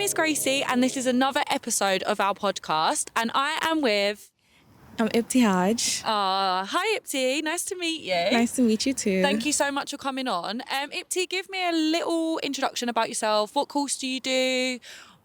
is Gracie and this is another episode of our podcast and I am with... I'm Ibty. Hi Ibty, nice to meet you. Nice to meet you too. Thank you so much for coming on. Ibty, give me a little introduction about yourself. What course do you do?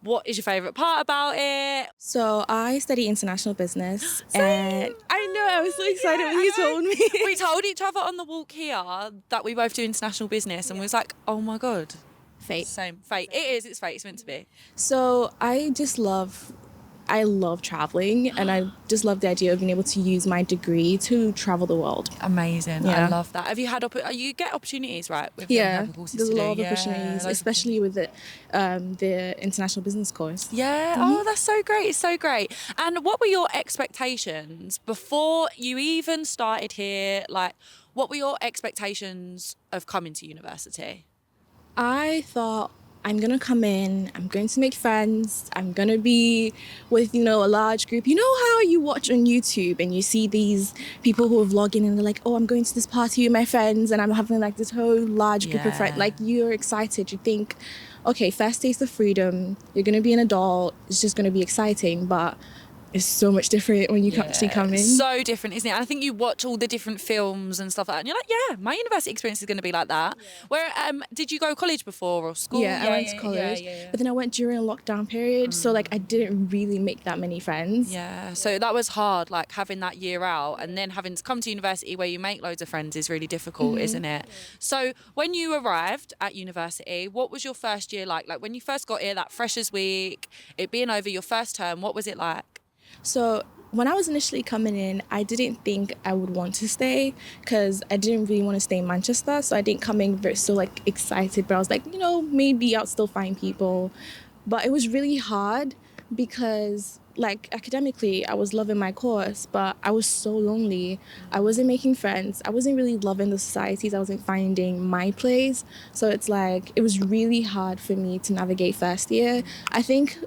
What is your favourite part about it? So I study international business. Same. And I know, I was so excited when you told me. We told each other on the walk here that we both do international business and we was like, oh my God. Fate. Same. Fate. It is. It's fate. It's meant to be. So I love traveling and I just love the idea of being able to use my degree to travel the world. Amazing. Yeah. I love that. Have you had, you get opportunities, right? With There's a lot of opportunities, especially with the international business course. Yeah. Oh, that's so great. It's so great. And what were your expectations before you even started here? Like, what were your expectations of coming to university? I thought, I'm going to come in, I'm going to make friends, I'm going to be with, a large group. You know how you watch on YouTube and you see these people who are vlogging and they're like, oh, I'm going to this party with my friends and I'm having like this whole large group of friends. Like you're excited. You think, okay, first taste of freedom, you're going to be an adult, it's just going to be exciting. But it's so much different when you actually come in. So different, isn't it? And I think you watch all the different films and stuff like that and you're like, yeah, my university experience is going to be like that. Yeah. Where did you go college before or school? Yeah, I went to college. But then I went during a lockdown period. So like I didn't really make that many friends. Yeah, so that was hard, like having that year out and then having to come to university where you make loads of friends is really difficult, isn't it? Yeah. So when you arrived at university, what was your first year like? Like when you first got here, that freshers week, it being over your first term, what was it like? So when I was initially coming in, I didn't think I would want to stay because I didn't really want to stay in Manchester. So I didn't come in so excited, but I was like, maybe I'll still find people. But it was really hard because academically, I was loving my course, but I was so lonely. I wasn't making friends. I wasn't really loving the societies. I wasn't finding my place. So it's it was really hard for me to navigate first year. I think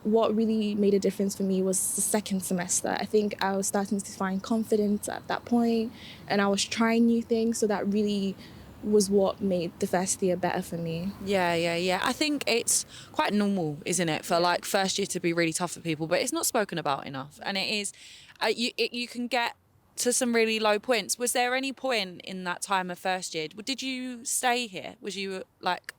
what really made a difference for me was the second semester. I think I was starting to find confidence at that point and I was trying new things, so that really was what made the first year better for me. Yeah. I think it's quite normal, isn't it, for first year to be really tough for people, but it's not spoken about enough. And it is, you can get to some really low points. Was there any point in that time of first year? Did you stay here? Was you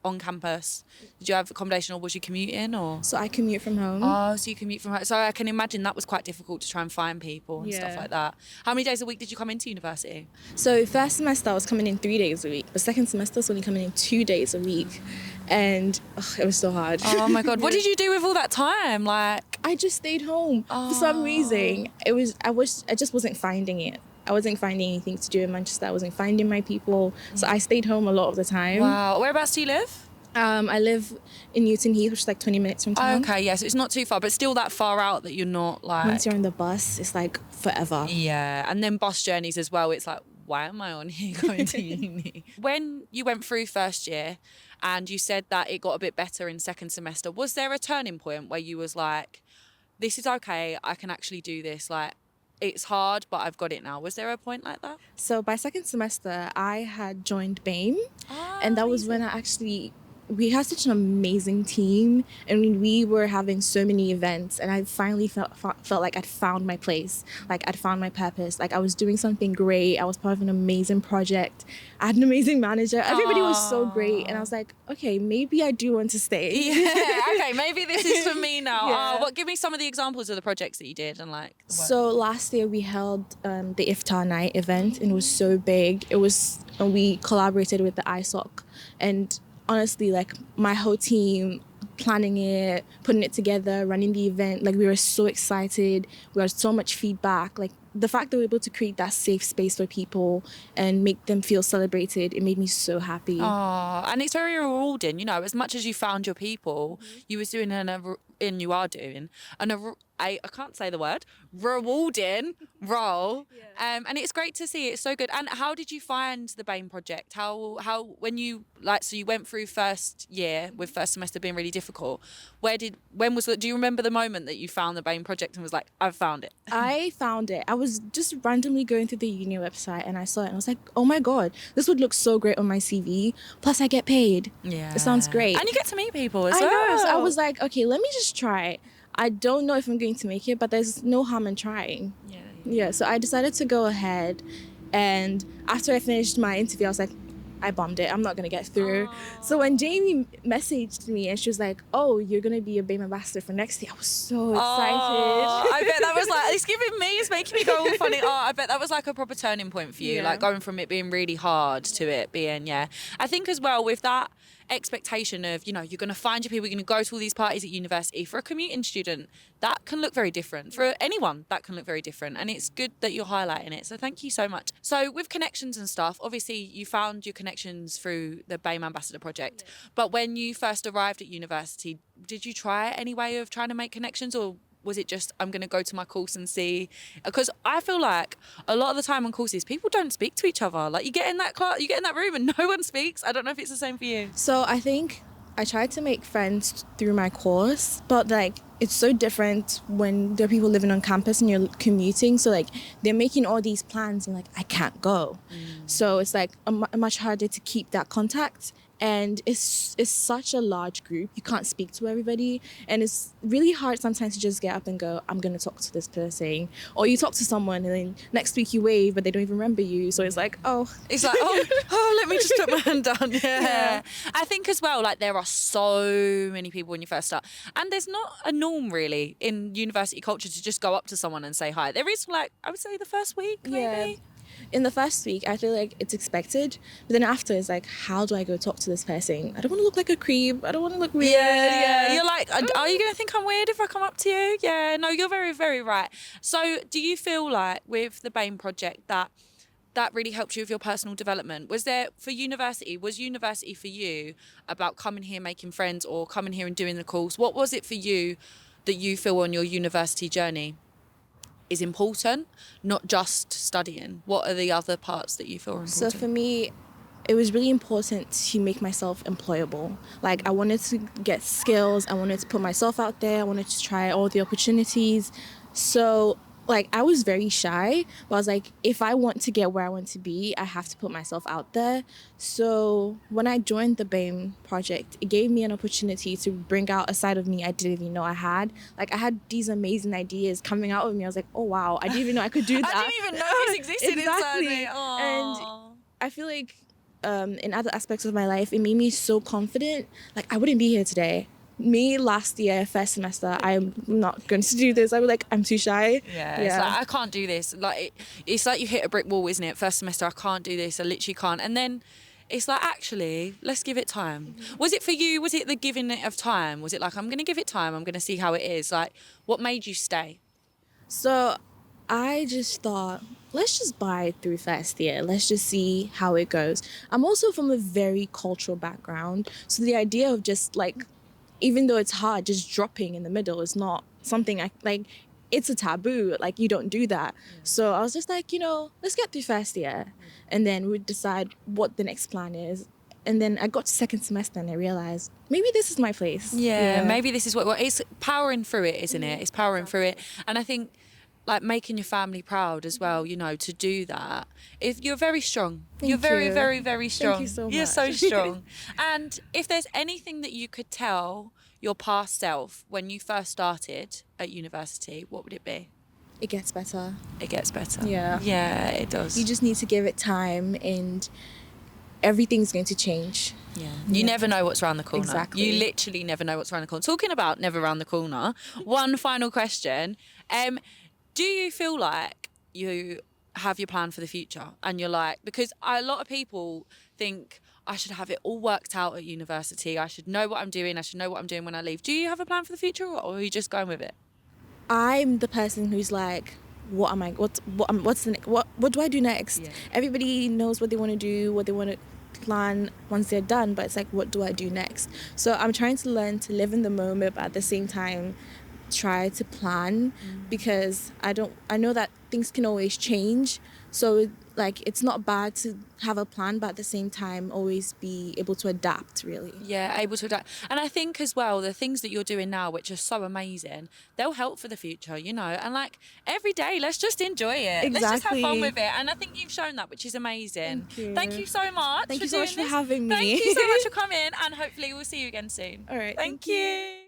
on campus? Did you have accommodation or was you commuting or? So I commute from home. Oh, so you commute from home. So I can imagine that was quite difficult to try and find people and stuff like that. How many days a week did you come into university? So first semester I was coming in 3 days a week, but second semester I was only coming in 2 days a week. And it was so hard. Oh my God. What did you do with all that time? I just stayed home for some reason. I just wasn't finding it. I wasn't finding anything to do in Manchester. I wasn't finding my people. So I stayed home a lot of the time. Wow. Whereabouts do you live? I live in Newton Heath, which is 20 minutes from town. Okay, yeah, so it's not too far, but still that far out that you're not Once you're on the bus, it's forever. Yeah, and then bus journeys as well. It's why am I on here going to uni? When you went through first year and you said that it got a bit better in second semester, was there a turning point where you was like, this is okay, I can actually do this, it's hard, but I've got it now? Was there a point like that? So by second semester, I had joined BAME, and that was when we had such an amazing team and we were having so many events and I finally felt like I'd found my place, I'd found my purpose, I was doing something great. I was part of an amazing project. I had an amazing manager. Everybody was so great and I was like, okay, maybe I do want to stay. Yeah, okay, maybe this is for me now. Yeah. Give me some of the examples of the projects that you did and So last year we held the Ibty night event and it was so big. And we collaborated with the ISOC and honestly, my whole team, planning it, putting it together, running the event, we were so excited. We had so much feedback. The fact that we were able to create that safe space for people and make them feel celebrated, it made me so happy. Oh, and it's very rewarding, as much as you found your people, you was doing and you are doing I can't say the word, rewarding role. And it's great to see. It's so good. And how did you find the BAME project? How when you so you went through first year with first semester being really difficult. Do you remember the moment that you found the BAME project and was like, I've found it? I found it. I was just randomly going through the uni website and I saw it and I was like, oh my God, this would look so great on my CV. Plus I get paid. Yeah. It sounds great. And you get to meet people as I well. know. So I was like, okay, let me just try it. I don't know if I'm going to make it, but there's no harm in trying. Yeah, so I decided to go ahead. And after I finished my interview, I was like, I bombed it. I'm not going to get through. Aww. So when Jamie messaged me and she was like, oh, you're going to be a BAME ambassador for next year, I was so excited. I bet that was like, it's making me go all funny. I bet that was like a proper turning point for you, like going from it being really hard to it being, I think as well with that expectation of, you're going to find your people, you're going to go to all these parties at university. For a commuting student, that can look very different. For anyone, that can look very different. And it's good that you're highlighting it. So thank you so much. So with connections and stuff, obviously you found your connections through the BAME Ambassador Project. But when you first arrived at university, did you try any way of trying to make connections, or was it just, I'm going to go to my course and see? Because I feel like a lot of the time on courses, people don't speak to each other. Like you get in that class, you get in that room and no one speaks. I don't know if it's the same for you. So I think I tried to make friends through my course, but like it's so different when there are people living on campus and you're commuting. So like they're making all these plans and like, I can't go. So it's like much harder to keep that contact. And it's such a large group. You can't speak to everybody. And it's really hard sometimes to just get up and go, I'm going to talk to this person. Or you talk to someone and then next week you wave, but they don't even remember you. So it's like, oh. It's like, let me just put my hand down. Yeah. I think as well, like there are so many people when you first start. And there's not a norm really in university culture to just go up to someone and say hi. There is like, I would say the first week maybe. Yeah. In the first week, I feel like it's expected. But then after, it's like, how do I go talk to this person? I don't want to look like a creep. I don't want to look weird. Yeah. You're like, are you going to think I'm weird if I come up to you? Yeah, no, you're very, very right. So do you feel like with the BAME project that really helped you with your personal development? Was university for you about coming here, making friends, or coming here and doing the course? What was it for you that you feel on your university journey is important, not just studying? What are the other parts that you feel are important? So for me, it was really important to make myself employable. Like I wanted to get skills, I wanted to put myself out there, I wanted to try all the opportunities. So like I was very shy, but I was like, if I want to get where I want to be, I have to put myself out there. So when I joined the BAME project, it gave me an opportunity to bring out a side of me I didn't even know I had. Like I had these amazing ideas coming out of me. I was like, oh wow, I didn't even know I could do that. I didn't even know this existed inside me. Aww. And I feel like in other aspects of my life, it made me so confident. Like I wouldn't be here today. Me last year, first semester, I'm not going to do this. I was like, I'm too shy. Yeah. It's like, I can't do this. Like it's like you hit a brick wall, isn't it? First semester, I can't do this. I literally can't. And then it's like, actually, let's give it time. Was it for you? Was it the giving it of time? Was it like, I'm going to give it time. I'm going to see how it is. Like, what made you stay? So I just thought, let's just buy through first year. Let's just see how it goes. I'm also from a very cultural background. So the idea of just like, even though it's hard, just dropping in the middle is not something it's a taboo. Like you don't do that. Yeah. So I was just like, let's get through first year and then we'd decide what the next plan is. And then I got to second semester and I realized maybe this is my place. Yeah. Maybe this is what it's powering through it, isn't it? It's powering through it. And I think like making your family proud as well, to do that. If you're very strong. You're very, very, very strong. Thank you so much. You're so strong. And if there's anything that you could tell your past self when you first started at university, what would it be? It gets better. It gets better. Yeah. Yeah, it does. You just need to give it time and everything's going to change. Yeah. You never know what's around the corner. Exactly. You literally never know what's around the corner. Talking about never around the corner, one final question. Do you feel like you have your plan for the future and you're like, because a lot of people think I should have it all worked out at university. I should know what I'm doing. I should know what I'm doing when I leave. Do you have a plan for the future or are you just going with it? I'm the person who's like, what do I do next? Yeah. Everybody knows what they want to do, what they want to plan once they're done, but it's like, what do I do next? So I'm trying to learn to live in the moment, but at the same time try to plan because I know that things can always change. So like it's not bad to have a plan, but at the same time always be able to adapt really. Yeah, able to adapt. And I think as well, the things that you're doing now, which are so amazing, they'll help for the future, you know. And like every day, let's just enjoy it. Let's just have fun Exactly. with it. And I think you've shown that, which is amazing. Thank you. Thank you so much. Thank you so doing much for this. having me. Thank you so much for coming. And hopefully we'll see you again soon. All right, Thank thank you. you.